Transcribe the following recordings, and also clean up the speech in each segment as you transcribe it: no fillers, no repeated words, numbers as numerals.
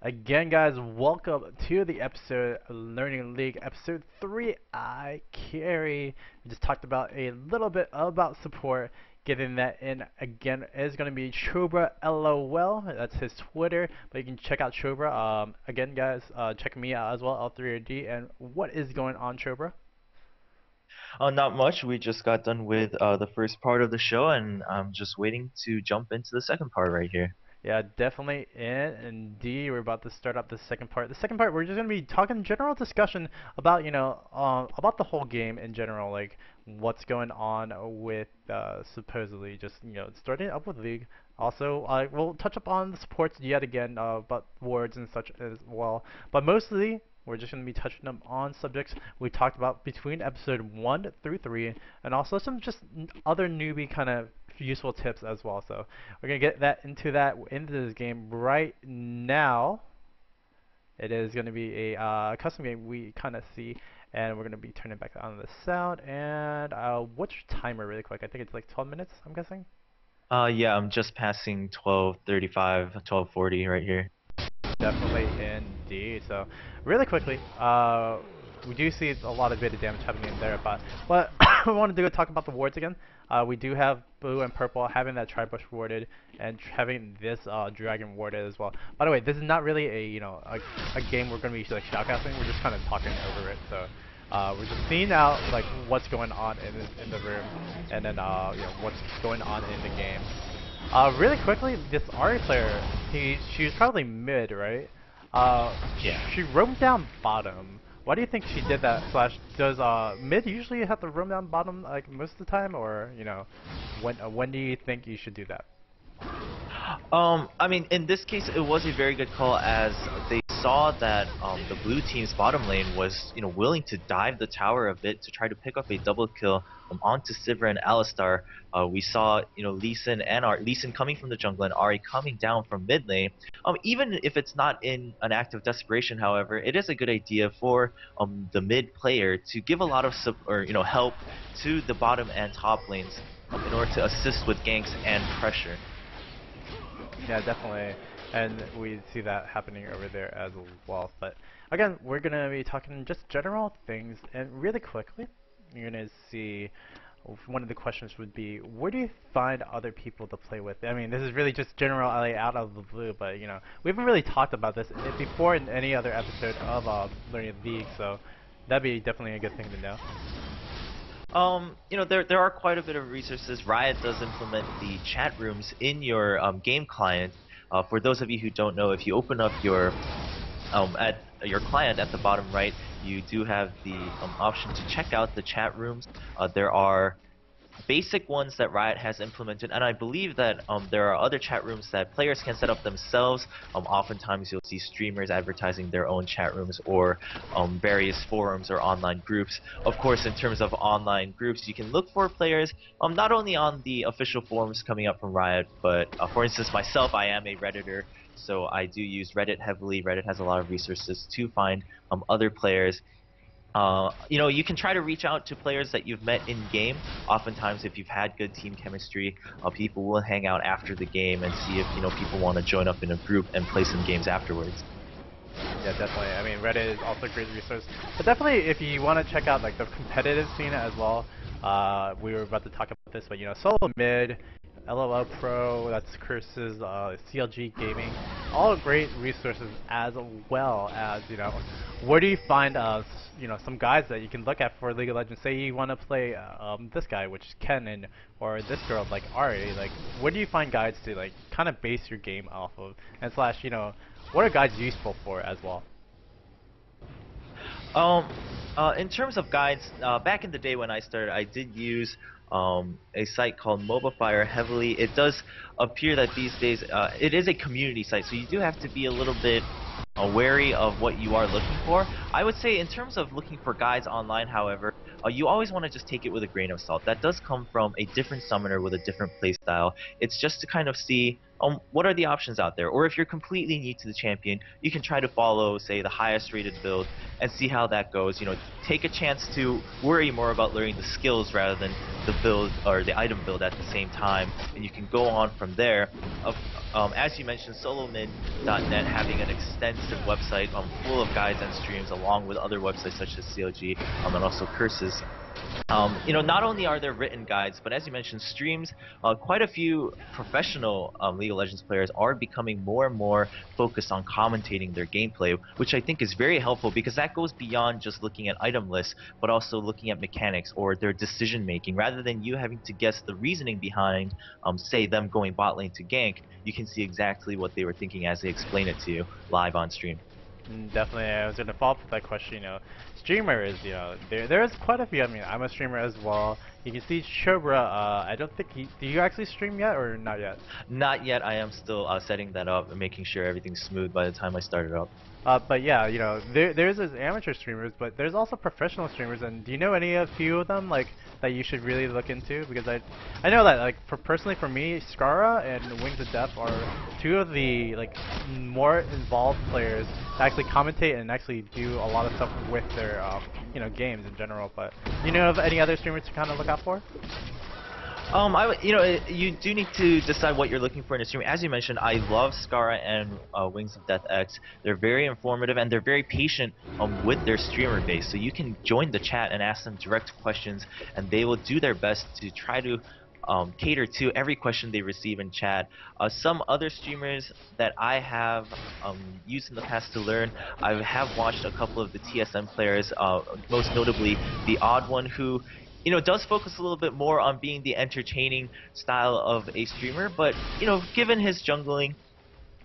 Again, guys, welcome to the episode Learning League, episode 3. iCarry. We just talked about a little bit about support. Getting that in again is going to be Chobra LOL. That's his Twitter, but you can check out Chobra. Again, guys, check me out as well, L3D. And what is going on, Chobra? Not much. We just got done with the first part of the show, and I'm just waiting to jump into the second part right here. Yeah, definitely in indeed. We're about to start up the second part. The second part, we're just gonna be talking general discussion about about the whole game in general, like what's going on with supposedly just starting up with League. Also, we'll touch up on the supports yet again, about wards and such as well. But mostly, we're just gonna be touching up on subjects we talked about between episode 1 through 3, and also some just other newbie kind of useful tips as well. So we're gonna get into this game right now. It is gonna be a custom game we kind of see, and we're gonna be turning back on the sound. And what's your timer, really quick? I think it's like 12 minutes. I'm guessing. Yeah, I'm just passing 12:35, 12:40 right here. Definitely, indeed. So, really quickly, we do see a lot of bit of damage happening in there, but what I want to do is talk about the wards again. We do have blue and purple having that tri-bush warded and having this dragon warded as well. By the way, this is not really a game we're going to be like shoutcasting. We're just kind of talking over it. So. We're just seeing out like what's going on in the room, and then what's going on in the game. Really quickly, this Ari player, she was probably mid, right? Yeah. She roamed down bottom. Why do you think she did that? Slash, does mid usually have to roam down bottom like most of the time, or when do you think you should do that? I mean, in this case, it was a very good call as they saw that the blue team's bottom lane was, willing to dive the tower a bit to try to pick up a double kill onto Sivir and Alistar. We saw, Lee Sin and Lee Sin coming from the jungle and Ari coming down from mid lane. Even if it's not in an act of desperation, however, it is a good idea for the mid player to give a lot of help to the bottom and top lanes in order to assist with ganks and pressure. Yeah, definitely. And we see that happening over there as well. But again, we're gonna be talking just general things, and really quickly, you're gonna see one of the questions would be, where do you find other people to play with? I mean, this is really just general out of the blue, but we haven't really talked about this before in any other episode of Learning League, so that'd be definitely a good thing to know. There are quite a bit of resources. Riot does implement the chat rooms in your game client. For those of you who don't know, if you open up at your client at the bottom right, you do have the option to check out the chat rooms. There are basic ones that Riot has implemented, and I believe that there are other chat rooms that players can set up themselves. Oftentimes you'll see streamers advertising their own chat rooms or various forums or online groups. Of course, in terms of online groups, you can look for players not only on the official forums coming up from Riot, but for instance, myself, I am a Redditor, so I do use Reddit heavily. Reddit has a lot of resources to find other players. You can try to reach out to players that you've met in game. Oftentimes, if you've had good team chemistry, people will hang out after the game and see if people want to join up in a group and play some games afterwards. Yeah, definitely. I mean, Reddit is also a great resource. But definitely, if you want to check out like the competitive scene as well, we were about to talk about this, but Solo Mid, LOL Pro, that's Curse's, CLG Gaming, all great resources as well as where do you find some guys that you can look at for League of Legends? Say you want to play this guy, which is Kennen, or this girl like Ari. Like, where do you find guides to like kind of base your game off of, and slash what are guides useful for as well? Um, in terms of guides, back in the day when I started, I did use a site called MobaFire heavily. It does appear that these days it is a community site, so you do have to be a little bit wary of what you are looking for. I would say in terms of looking for guides online, however, you always want to just take it with a grain of salt. That does come from a different summoner with a different playstyle. It's just to kind of see what are the options out there? Or if you're completely new to the champion, you can try to follow, say, the highest rated build and see how that goes. Take a chance to worry more about learning the skills rather than the build or the item build at the same time, and you can go on from there. As you mentioned, solomid.net having an extensive website full of guides and streams, along with other websites such as CLG, and also Curses. Not only are there written guides, but as you mentioned, streams, quite a few professional League of Legends players are becoming more and more focused on commentating their gameplay, which I think is very helpful because that goes beyond just looking at item lists, but also looking at mechanics or their decision making. Rather than you having to guess the reasoning behind, say, them going bot lane to gank, you can see exactly what they were thinking as they explain it to you live on stream. Definitely, I was gonna follow up with that question. Streamers, there's quite a few. I mean, I'm a streamer as well. You can see Shobra. I don't think do you actually stream yet or not yet? Not yet. I am still setting that up and making sure everything's smooth by the time I start it up. But yeah, there's those amateur streamers, but there's also professional streamers. And do you know any a few of them like that you should really look into? Because I know that like personally for me, Skara and Wings of Death are two of the like more involved players that actually commentate and actually do a lot of stuff with their games in general. But do you know of any other streamers to kind of look out for? You do need to decide what you're looking for in a stream. As you mentioned, I love Skara and Wings of Death X. They're very informative and they're very patient with their streamer base. So you can join the chat and ask them direct questions, and they will do their best to try to cater to every question they receive in chat. Some other streamers that I have used in the past to learn, I have watched a couple of the TSM players, most notably the Odd One, who does focus a little bit more on being the entertaining style of a streamer, but, given his jungling,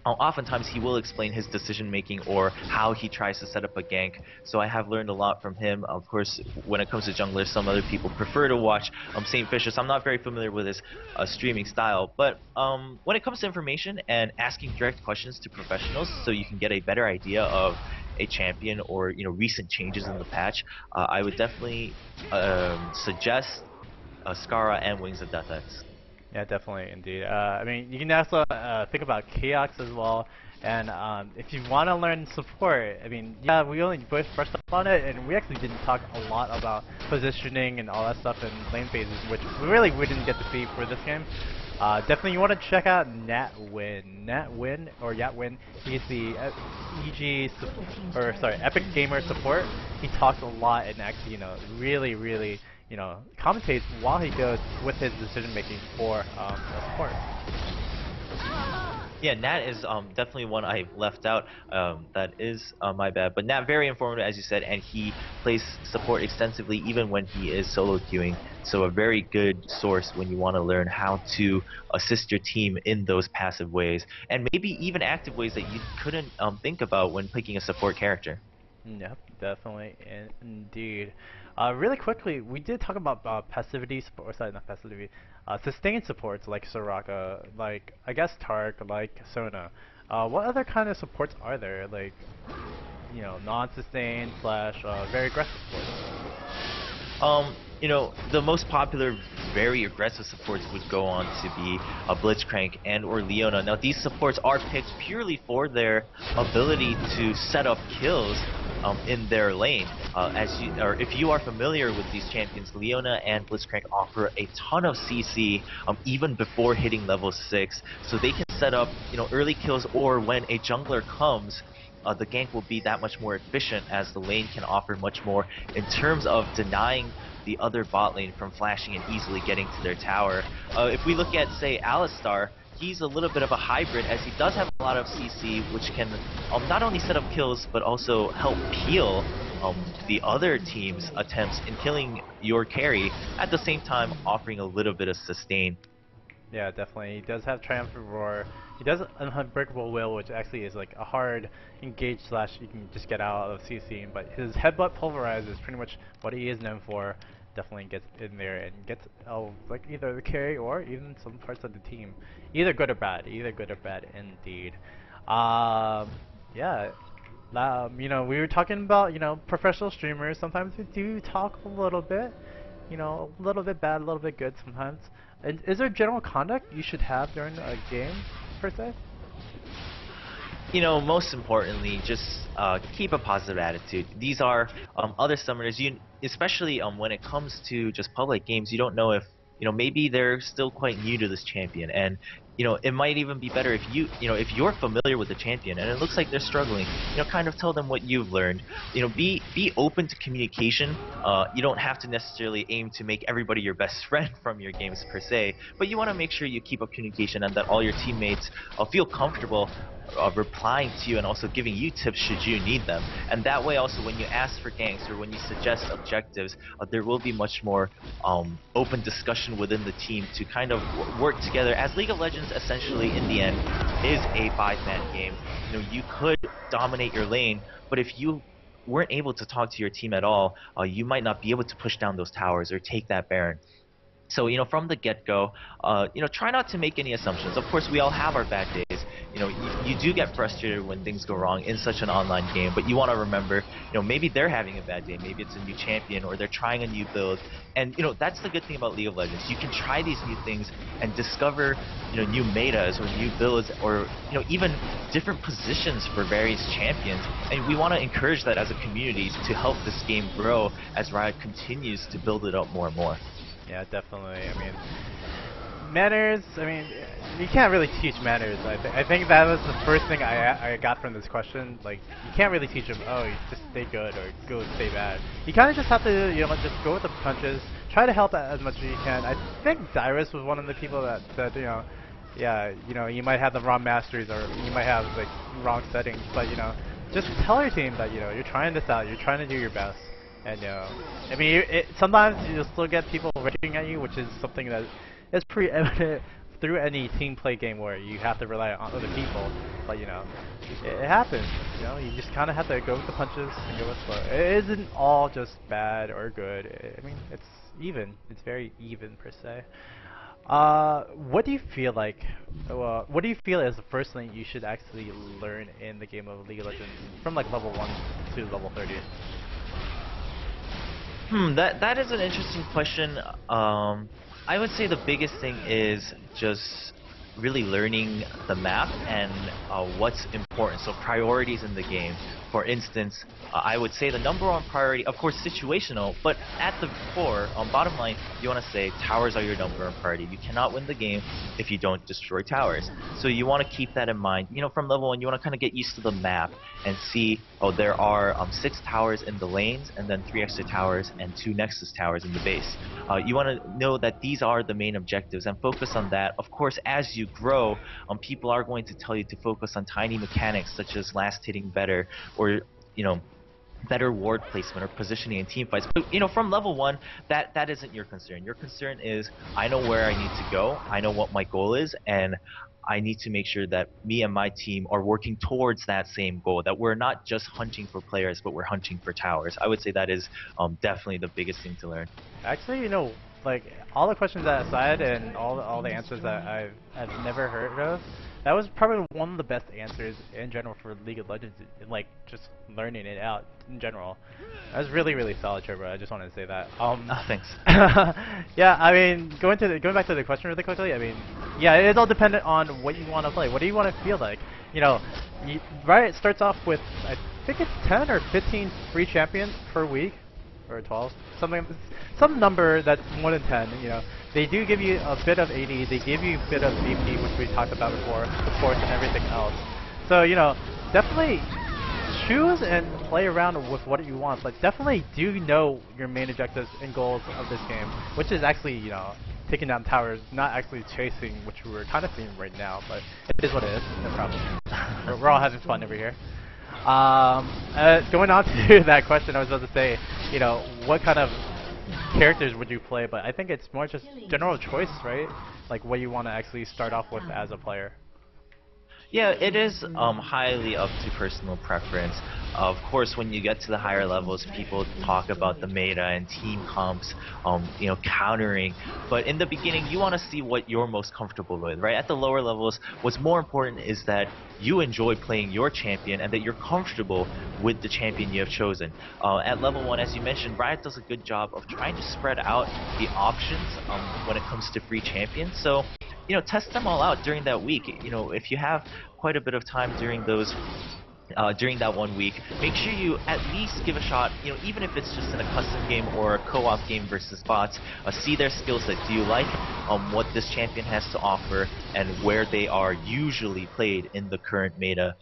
oftentimes he will explain his decision making or how he tries to set up a gank. So I have learned a lot from him. Of course, when it comes to junglers, some other people prefer to watch Saint Fisher, so I'm not very familiar with his streaming style. But when it comes to information and asking direct questions to professionals so you can get a better idea of a champion or recent changes in the patch, I would definitely suggest Skara and Wings of Death X. Yeah, definitely, indeed. I mean, you can also think about Chaos as well. And if you want to learn support, I mean, yeah, we only both brushed up on it, and we actually didn't talk a lot about positioning and all that stuff in lane phases, which we didn't get to see for this game. Definitely, you want to check out Natwin or Yatwin. He's the Epic Gamer support. He talks a lot and actually, really commentates while he goes with his decision making for support. Yeah, Nat is definitely one I've left out. That is my bad. But Nat, very informative, as you said, and he plays support extensively even when he is solo queuing. So a very good source when you want to learn how to assist your team in those passive ways, and maybe even active ways that you couldn't think about when picking a support character. Yep, definitely, indeed. Really quickly, we did talk about passivity, or sorry, not passivity, sustained supports like Soraka, like I guess Tark, like Sona. What other kind of supports are there? Like, non-sustained slash very aggressive supports. The most popular, very aggressive supports would go on to be Blitzcrank and or Leona. Now, these supports are picked purely for their ability to set up kills in their lane. If you are familiar with these champions, Leona and Blitzcrank offer a ton of CC even before hitting level 6, so they can set up early kills, or when a jungler comes, the gank will be that much more efficient as the lane can offer much more in terms of denying the other bot lane from flashing and easily getting to their tower. If we look at, say, Alistar, he's a little bit of a hybrid, as he does have a lot of CC, which can not only set up kills, but also help peel the other team's attempts in killing your carry, at the same time offering a little bit of sustain. Yeah, definitely. He does have Triumphant Roar. He does an Unbreakable Will, which actually is like a hard engage slash you can just get out of CC. But his Headbutt Pulverize is pretty much what he is known for. Definitely gets in there and gets like either the carry or even some parts of the team. Either good or bad. Either good or bad indeed. Yeah. We were talking about, professional streamers. Sometimes we do talk a little bit. A little bit bad, a little bit good sometimes. And is there general conduct you should have during a game? per se? Most importantly, just keep a positive attitude. These are other summoners. Especially when it comes to just public games, you don't know if maybe they're still quite new to this champion, and it might even be better if if you're familiar with the champion and it looks like they're struggling. Kind of tell them what you've learned. Be open to communication. You don't have to necessarily aim to make everybody your best friend from your games per se, but you want to make sure you keep up communication and that all your teammates feel comfortable replying to you and also giving you tips should you need them. And that way also when you ask for ganks or when you suggest objectives, there will be much more open discussion within the team to kind of work together, as League of Legends essentially in the end is a 5-man game. You could dominate your lane, but if you weren't able to talk to your team at all, you might not be able to push down those towers or take that Baron. So, from the get-go, try not to make any assumptions. Of course, we all have our bad days. You do get frustrated when things go wrong in such an online game, but you want to remember, maybe they're having a bad day. Maybe it's a new champion or they're trying a new build. And, that's the good thing about League of Legends. You can try these new things and discover, new metas or new builds or, even different positions for various champions. And we want to encourage that as a community to help this game grow as Riot continues to build it up more and more. Yeah, definitely. I mean, manners, I mean, you can't really teach manners. I think that was the first thing I got from this question. Like, you can't really teach them, oh, you just stay good or go stay bad. You kind of just have to, just go with the punches, try to help as much as you can. I think Dyrus was one of the people that said, yeah, you might have the wrong masteries or you might have, like, wrong settings, but, just tell your team that, you're trying this out, you're trying to do your best. And I mean, sometimes you'll still get people raging at you, which is something that is pretty evident through any team play game where you have to rely on other people. But it happens. You just kind of have to go with the punches and go with the flow. It isn't all just bad or good. I mean, it's even. It's very even per se. What do you feel like? What do you feel is the first thing you should actually learn in the game of League of Legends from like level 1 to level 30? That is an interesting question. I would say the biggest thing is just really learning the map and what's important. So priorities in the game. For instance, I would say the #1 priority, of course, situational, but at the core, bottom line, you want to say towers are your #1 priority. You cannot win the game if you don't destroy towers. So you want to keep that in mind. From level 1, you want to kind of get used to the map and see, oh, there are 6 towers in the lanes, and then 3 extra towers and 2 Nexus towers in the base. You want to know that these are the main objectives and focus on that. Of course, as you grow, people are going to tell you to focus on tiny mechanics such as last hitting better or better ward placement or positioning in team fights. But from level 1, that isn't your concern. Your concern is, I know where I need to go, I know what my goal is, and I need to make sure that me and my team are working towards that same goal, that we're not just hunting for players, but we're hunting for towers. I would say that is definitely the biggest thing to learn. Actually, like all the questions that aside and all the answers that I've never heard of, that was probably one of the best answers in general for League of Legends, like just learning it out in general. That was really, really solid, Trevor. I just wanted to say that. Thanks. Yeah, I mean, going back to the question really quickly. I mean, yeah, it's all dependent on what you want to play. What do you want to feel like? Riot starts off with, I think it's 10 or 15 free champions per week, or 12, some number that's more than 10. They do give you a bit of AD, they give you a bit of VP, which we talked about before, support and everything else. So definitely choose and play around with what you want, but definitely do know your main objectives and goals of this game, which is actually taking down towers, not actually chasing, which we're kind of seeing right now. But it is what it is. No problem. We're all having fun over here. Going on to that question, I was about to say, what kind of characters would you play? But I think it's more just general choice, right? Like what you want to actually start off with as a player. Yeah, it is highly up to personal preference. Of course, when you get to the higher levels, people talk about the meta and team comps, countering. But in the beginning, you want to see what you're most comfortable with, right? At the lower levels, what's more important is that you enjoy playing your champion and that you're comfortable with the champion you have chosen. At level 1, as you mentioned, Riot does a good job of trying to spread out the options when it comes to free champions. So, test them all out during that week. If you have quite a bit of time during that 1 week, make sure you at least give a shot, even if it's just in a custom game or a co-op game versus bots, see their skill set. Do you like what this champion has to offer and where they are usually played in the current meta?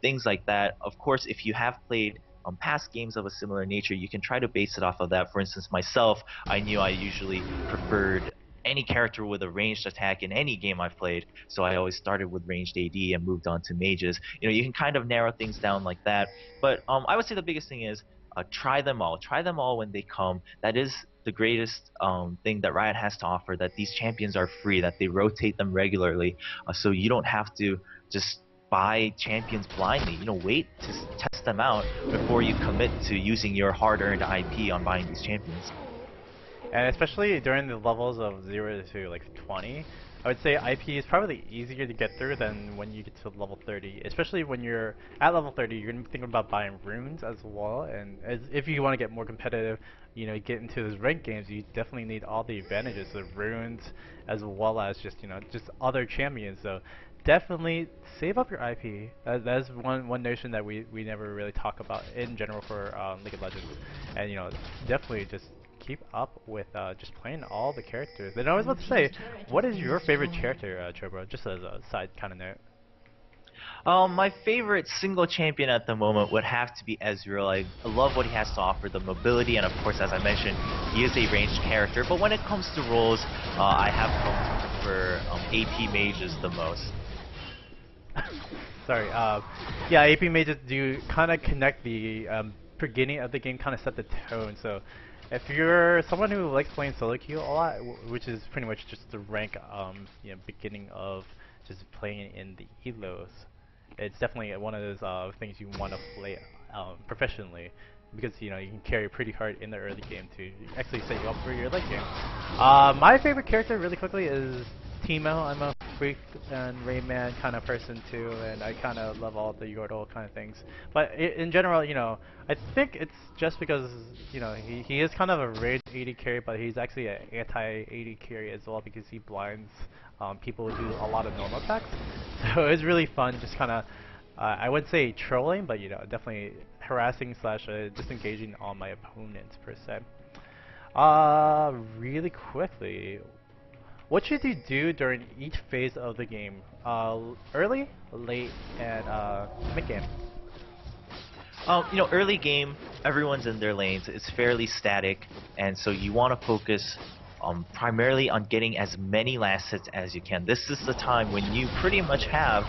Things like that. Of course, if you have played past games of a similar nature, you can try to base it off of that. For instance, myself, I knew I usually preferred any character with a ranged attack in any game I've played, so I always started with ranged AD and moved on to mages. You can kind of narrow things down like that, but I would say the biggest thing is try them all. Try them all when they come. That is the greatest thing that Riot has to offer, that these champions are free, that they rotate them regularly, so you don't have to just buy champions blindly. Wait to test them out before you commit to using your hard-earned IP on buying these champions. And especially during the levels of 0 to like 20, I would say IP is probably easier to get through than when you get to level 30. Especially when you're at level 30, you're gonna be thinking about buying runes as well. And if you want to get more competitive, get into those ranked games, you definitely need all the advantages of runes as well as just just other champions. So definitely save up your IP. That is one notion that we never really talk about in general for League of Legends. And definitely just keep up with just playing all the characters. And I was about to say, what is your favorite character, Chobro? Just as a side kind of note. My favorite single champion at the moment would have to be Ezreal. I love what he has to offer, the mobility, and of course, as I mentioned, he is a ranged character. But when it comes to roles, I have come to prefer AP mages the most. Sorry. Yeah, AP mages do kind of connect the beginning of the game, kind of set the tone. So if you're someone who likes playing solo queue a lot, which is pretty much just the rank, beginning of just playing in the elos, it's definitely one of those things you want to play professionally, because you can carry pretty hard in the early game to actually set you up for your late game. My favorite character, really quickly, is Teemo. I'm a freak and Rayman kind of person too, and I kind of love all the Yordle kind of things. But in general, I think it's just because he is kind of a ranged AD carry, but he's actually an anti-AD carry as well, because he blinds people who do a lot of normal attacks. So it's really fun, just kind of I would say trolling, but definitely harassing slash disengaging all my opponents per se. Really quickly, what should you do during each phase of the game? Early, late, and mid game. Early game, everyone's in their lanes. It's fairly static, and so you want to focus primarily on getting as many last hits as you can. This is the time when you pretty much have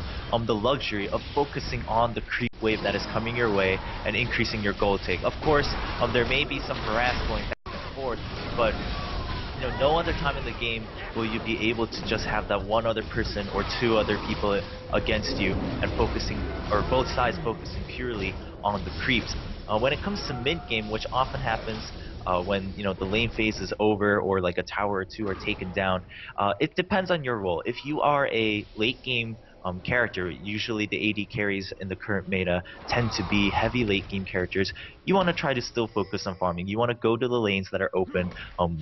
the luxury of focusing on the creep wave that is coming your way and increasing your gold take. Of course, there may be some harass going back and forth, but no other time in the game will you be able to just have that one other person or two other people against you and focusing, or both sides focusing purely on the creeps. When it comes to mid game, which often happens when the lane phase is over or like a tower or two are taken down, it depends on your role. If you are a late game character, usually the AD carries in the current meta tend to be heavy late game characters. You want to try to still focus on farming. You want to go to the lanes that are open.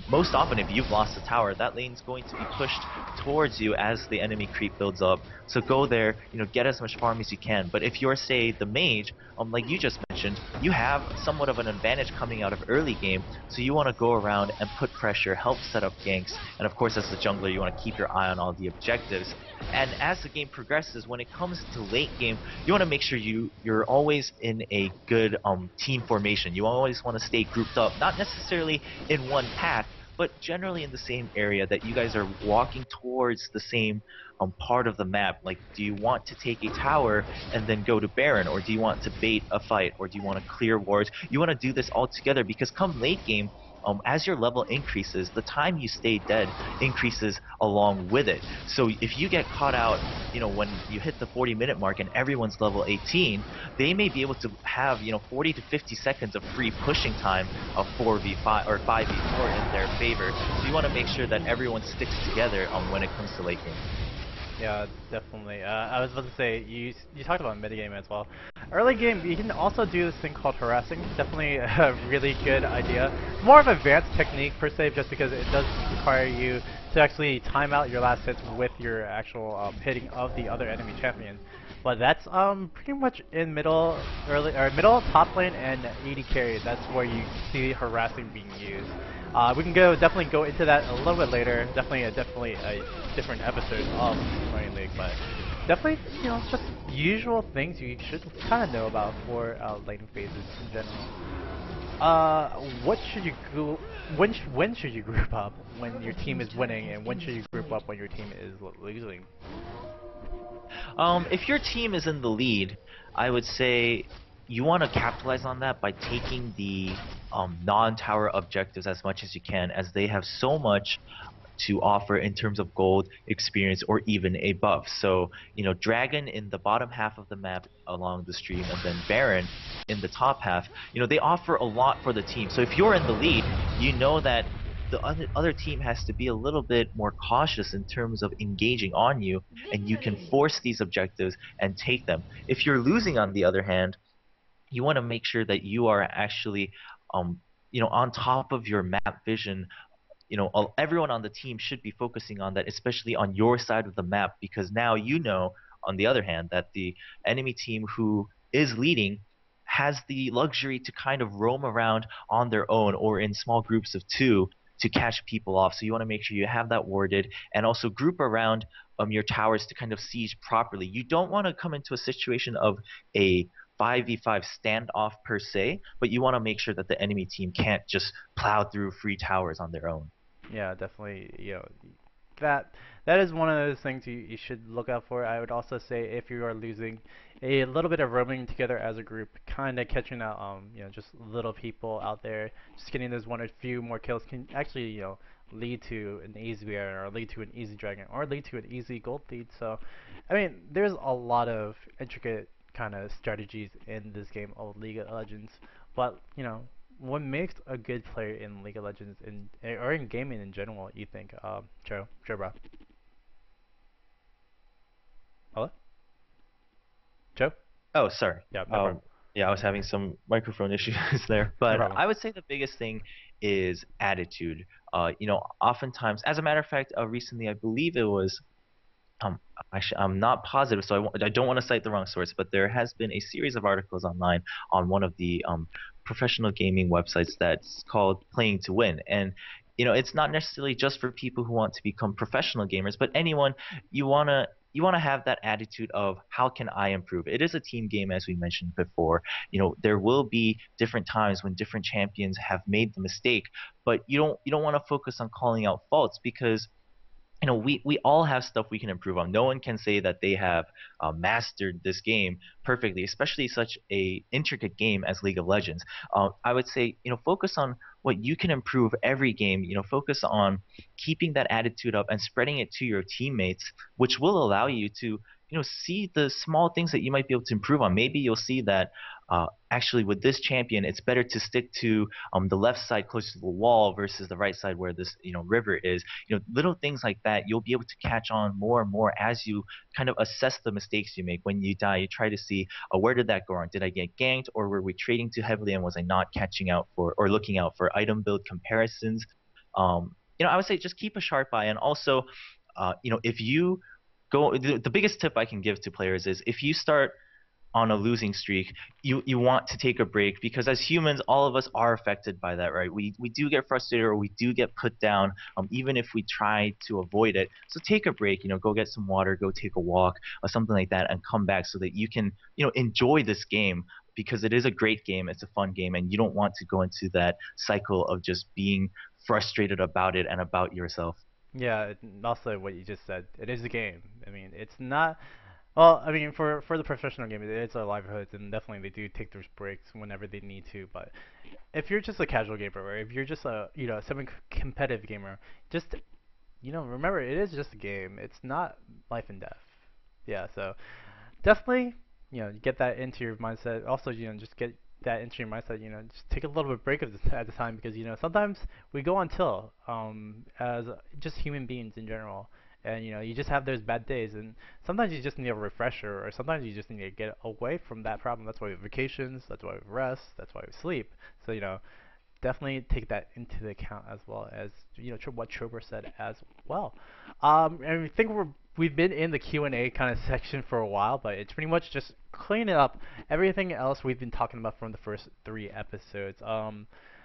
Most often, if you've lost a tower, that lane's going to be pushed towards you as the enemy creep builds up. So go there, get as much farm as you can. But if you're, say, the mage, like you just mentioned, you have somewhat of an advantage coming out of early game, so you want to go around and put pressure, help set up ganks, and of course as the jungler you want to keep your eye on all the objectives. And as the game progresses, when it comes to late game, you want to make sure you're always in a good team formation. You always want to stay grouped up, not necessarily in one path, but generally in the same area, that you guys are walking towards the same part of the map. Like, do you want to take a tower and then go to Baron, or do you want to bait a fight, or do you want to clear wards? You want to do this all together, because come late game, as your level increases, the time you stay dead increases along with it. So if you get caught out, when you hit the 40-minute mark and everyone's level 18, they may be able to have 40 to 50 seconds of free pushing time of 4v5 or 5v4 in their favor. So you want to make sure that everyone sticks together when it comes to late game. Yeah, definitely. I was about to say, you talked about metagame as well. Early game, you can also do this thing called harassing. Definitely a really good idea. More of an advanced technique per se, just because it does require you to actually time out your last hits with your actual hitting of the other enemy champion. But that's pretty much in middle, top lane, and AD carry. That's where you see harassing being used. We can definitely go into that a little bit later. Definitely a different episode of Playing League, but definitely just usual things you should kind of know about for laning phases in general. What should you go? When should you group up when your team is winning, and when should you group up when your team is losing? If your team is in the lead, I would say you want to capitalize on that by taking the non-tower objectives as much as you can, as they have so much to offer in terms of gold, experience, or even a buff. So, Dragon in the bottom half of the map along the stream, and then Baron in the top half, they offer a lot for the team. So if you're in the lead, you know that the other team has to be a little bit more cautious in terms of engaging on you, and you can force these objectives and take them. If you're losing, on the other hand, you want to make sure that you are actually on top of your map vision. Everyone on the team should be focusing on that, especially on your side of the map, because now on the other hand, that the enemy team who is leading has the luxury to kind of roam around on their own or in small groups of two to catch people off. So you want to make sure you have that warded, and also group around your towers to kind of siege properly. You don't want to come into a situation of a 5v5 standoff per se, but you want to make sure that the enemy team can't just plow through free towers on their own. Yeah, definitely. That that is one of those things you should look out for. I would also say if you are losing, a little bit of roaming together as a group, kind of catching out, just little people out there, just getting those one or few more kills can actually, lead to an easy Baron or lead to an easy Dragon or lead to an easy gold lead. So, I mean, there's a lot of intricate kind of strategies in this game of League of Legends, but what makes a good player in League of Legends or in gaming in general, you think, Joe, bro? Hello? Joe? Oh, sorry. Yeah, no Um, problem. yeah, I was having some microphone issues there, No but problem. I would say the biggest thing is attitude. Oftentimes, as a matter of fact, recently I believe it was um, I'm not positive, so I don't want to cite the wrong source, but there has been a series of articles online on one of the professional gaming websites that's called Playing to Win. And, it's not necessarily just for people who want to become professional gamers, but anyone. You want to have that attitude of how can I improve? It is a team game, as we mentioned before. There will be different times when different champions have made the mistake, but you don't want to focus on calling out faults, because we all have stuff we can improve on. No one can say that they have mastered this game perfectly, especially such a intricate game as League of Legends. I would say, focus on what you can improve every game. Focus on keeping that attitude up and spreading it to your teammates, which will allow you to, see the small things that you might be able to improve on. Maybe you'll see that actually with this champion, it's better to stick to the left side close to the wall versus the right side where this river is. Little things like that, you'll be able to catch on more and more as you kind of assess the mistakes you make. When you die, you try to see, where did that go wrong? Did I get ganked, or were we trading too heavily, and was I not catching out for or looking out for item build comparisons? I would say just keep a sharp eye, and also, if you the biggest tip I can give to players is, if you start on a losing streak, you want to take a break, because as humans, all of us are affected by that, right? We do get frustrated, or we do get put down, even if we try to avoid it. So take a break, go get some water, go take a walk, or something like that, and come back so that you can, enjoy this game, because it is a great game, it's a fun game, and you don't want to go into that cycle of just being frustrated about it and about yourself. Yeah, also what you just said, it is a game. I mean, it's not. Well, I mean, for the professional game, it's a livelihood, and definitely they do take those breaks whenever they need to. But if you're just a casual gamer, or if you're just a semi-competitive gamer, just remember it is just a game. It's not life and death. Yeah, so definitely, get that into your mindset. Also, just get that into your mindset. Just take a little bit of break at the time because sometimes we go on till as just human beings in general, and you just have those bad days, and sometimes you just need a refresher, or sometimes you just need to get away from that problem. That's why we have vacations. That's why we rest. That's why we sleep. So definitely take that into the account as well as what Trober said as well. And I think we've been in the Q&A kind of section for a while, but it's pretty much just cleaning up everything else we've been talking about from the first 3 episodes.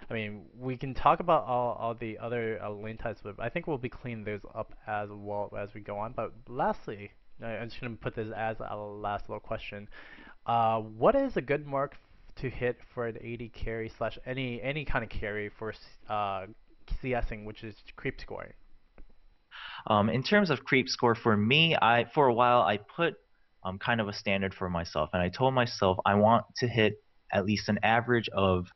I mean, we can talk about all the other lane types, but I think we'll be cleaning those up as well as we go on. But lastly, I'm just gonna put this as a last little question. What is a good mark to hit for an AD carry slash any kind of carry for CSing, which is creep scoring? In terms of creep score for me, I for a while I put kind of a standard for myself, and I told myself I want to hit at least an average of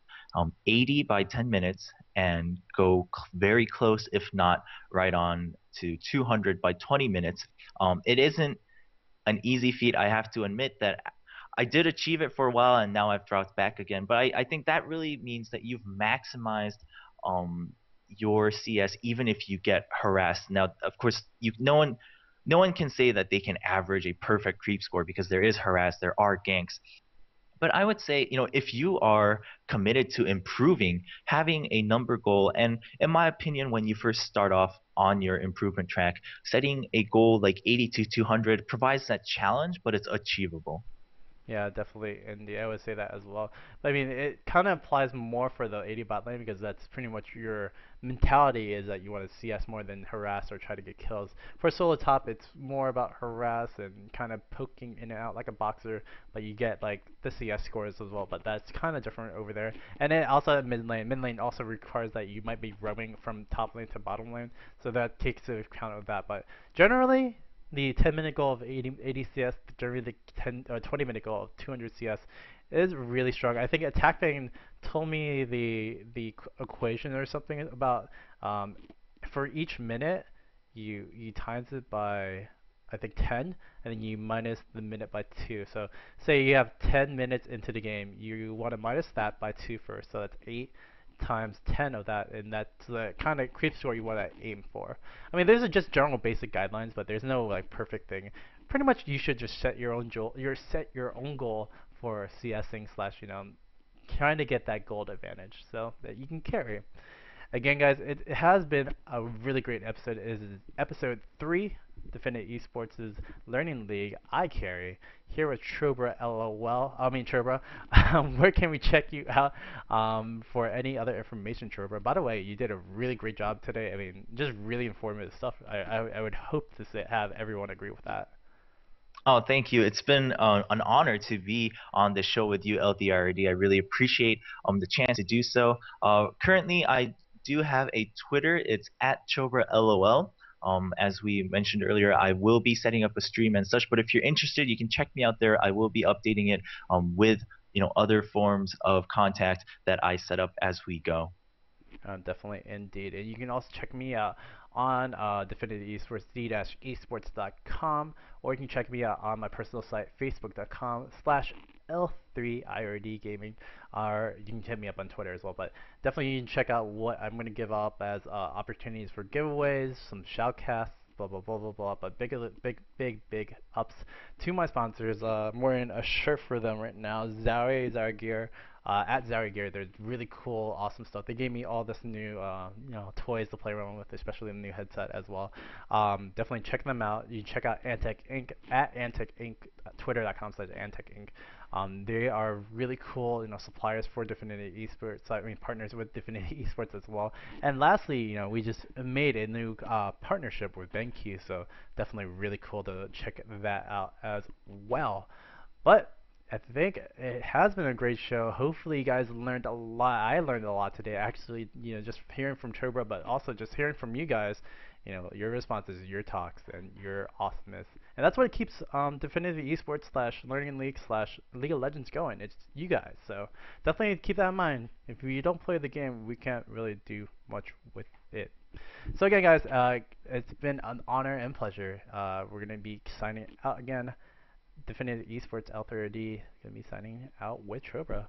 80 by 10 minutes and go very close, if not right on to 200 by 20 minutes. It isn't an easy feat. I have to admit that I did achieve it for a while and now I've dropped back again. But I think that really means that you've maximized your CS even if you get harassed. Now, of course, no one can say that they can average a perfect creep score because there is harass, there are ganks. But I would say, if you are committed to improving, having a number goal, and in my opinion, when you first start off on your improvement track, setting a goal like 80 to 200 provides that challenge, but it's achievable. Yeah, definitely, and yeah, I would say that as well. But I mean, it kind of applies more for the 80 bot lane because that's pretty much your mentality is that you want to CS more than harass or try to get kills. For solo top, it's more about harass and kind of poking in and out like a boxer, but you get like the CS scores as well. But that's kind of different over there. And then also at mid lane also requires that you might be roaming from top lane to bottom lane, so that takes into account of that. But generally, the 10-minute goal of 80 CS, generally the 20-minute goal of 200 CS is really strong. I think Attack Bang told me the equation or something about for each minute you times it by I think 10 and then you minus the minute by 2. So say you have 10 minutes into the game, you want to minus that by 2 first. So that's 8 times 10 of that, and that's the kind of creep score you want to aim for. I mean, there's just general basic guidelines, but there's no like perfect thing. Pretty much, you should just set your own goal. Set your own goal for CSing slash trying to get that gold advantage so that you can carry. Again, guys, it has been a really great episode. It is episode 3, Definitive Esports' Learning League iCarry, here with Trobra LOL. I mean, Trobra. Where can we check you out for any other information, Trobra? By the way, you did a really great job today. I mean, just really informative stuff. I would hope to have everyone agree with that. Oh, thank you. It's been an honor to be on the show with you, LDRD. I really appreciate the chance to do so. Currently, I do have a Twitter. It's at Chobra LOL. As we mentioned earlier, I will be setting up a stream and such. But if you're interested, you can check me out there. I will be updating it with other forms of contact that I set up as we go. Definitely, indeed. And you can also check me out on Definitive Esports, d-esports.com, or you can check me out on my personal site, facebook.com/L3IRD Gaming, or you can hit me up on Twitter as well. But definitely, you can check out what I'm going to give up as opportunities for giveaways, some shoutcasts, blah blah blah blah blah. But big ups to my sponsors. I'm wearing a shirt for them right now, Zowie Gear. At Zowie Gear, they're really cool, awesome stuff. They gave me all this new, toys to play around with, especially the new headset as well. Definitely check them out. You can check out Antec Inc. at Antec Inc. Twitter.com/Antec Inc. They are really cool, suppliers for Definitive Esports. I mean, partners with Definitive Esports as well. And lastly, we just made a new partnership with BenQ, so definitely really cool to check that out as well. But I think it has been a great show. Hopefully, you guys learned a lot. I learned a lot today, actually. Just hearing from Chobra, but also just hearing from you guys. you know, your responses, your talks, and your awesomeness. And that's what keeps Definitive Esports slash Learning League slash League of Legends going. It's you guys. So definitely keep that in mind. If you don't play the game, we can't really do much with it. So again, guys, it's been an honor and pleasure. We're gonna be signing out again. Definitive Esports L3D gonna be signing out with Trobra.